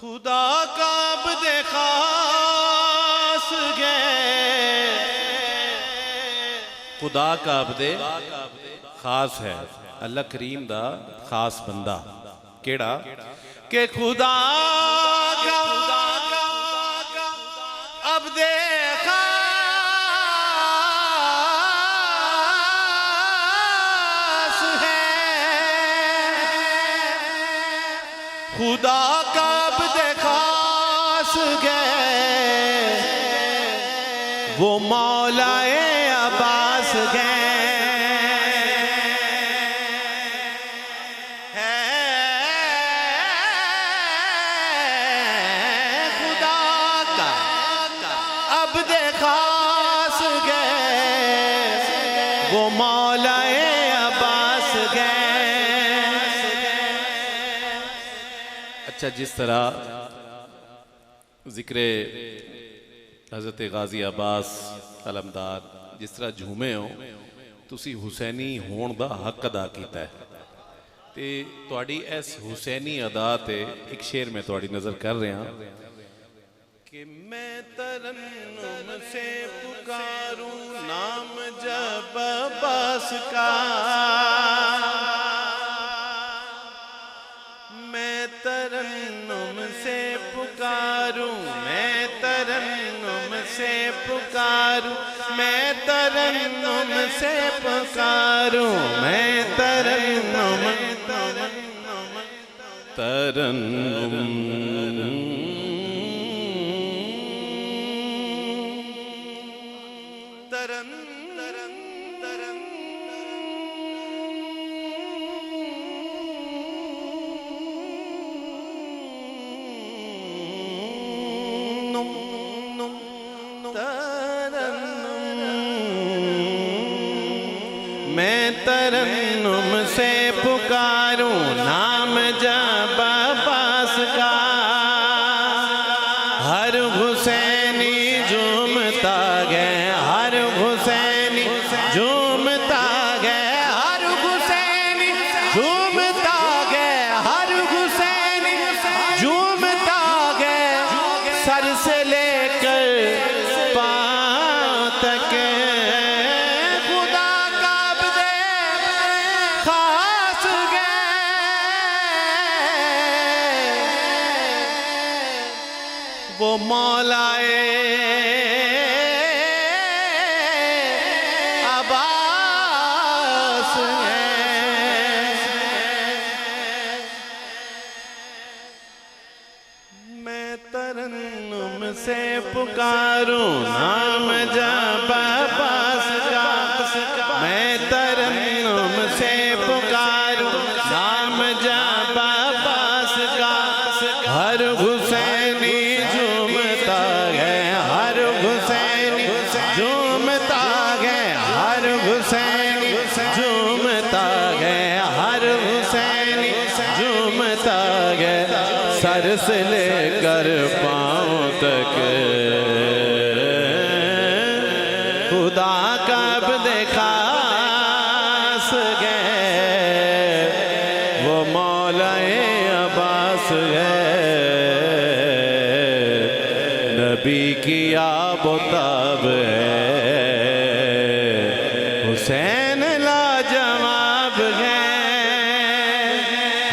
खुदा का अब्दे खास गए, खुदा का अब्दे खास है, अल्लाह करीम दा खास बंदा केड़ा के खुदा का अब्दे खास है, खुदा का अब्दे खास गए, वो मौलाए अब्बास गए। वो मौलाए अब्बास गए। अच्छा, जिस तरह जिक्र हज़रत गाजी अब्बास अलमदार जिस तरह झूमे हो, तुसी हुसैनी होने का हक अदा किया है, ते तुहाडी इस हुसैनी अदा ते एक शेर में तुहाडी नज़र कर रहा कि मैं तरन्नुम से पुकारूं नाम जब अब्बास का, मैं तरन्नुम से पुकारूं, मैं तरन्नुम से पुकारूं, मैं तरन्नुम से पुकारूं, मैं तरन्नुम मैं तरन्नुम से पुकारूं नाम जब अब्बास का, हर हुसैनी झूमता गए, हर हुसैनी झूमता गए, हर हुसैनी झूमता गए, हर हुसैनी झूमता गए, सर से लेकर पांव तक वो मौलाए अब्बास है। मैं तरन्नुम से पुकारूं नाम जब अब्बास का, मैं तरन्नुम से पुकारूं नाम जब अब्बास का, हर हुसैनी झूमता गए, हर हुसैनी झूमता गए, हर हुसैनी झूमता गए, हर हुसैनी झूमता गए, सर से लेकर पांव तक खुदा का अब्दे खास गए, वो मौलाए अब्बास गए, नबी की आबोताब है, हुसैन लाजवाब है,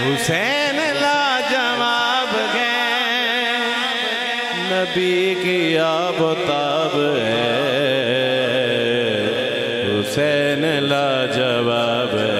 हुसैन लाजवाब है, नबी की आबोताब है, हुसैन लाजवाब है।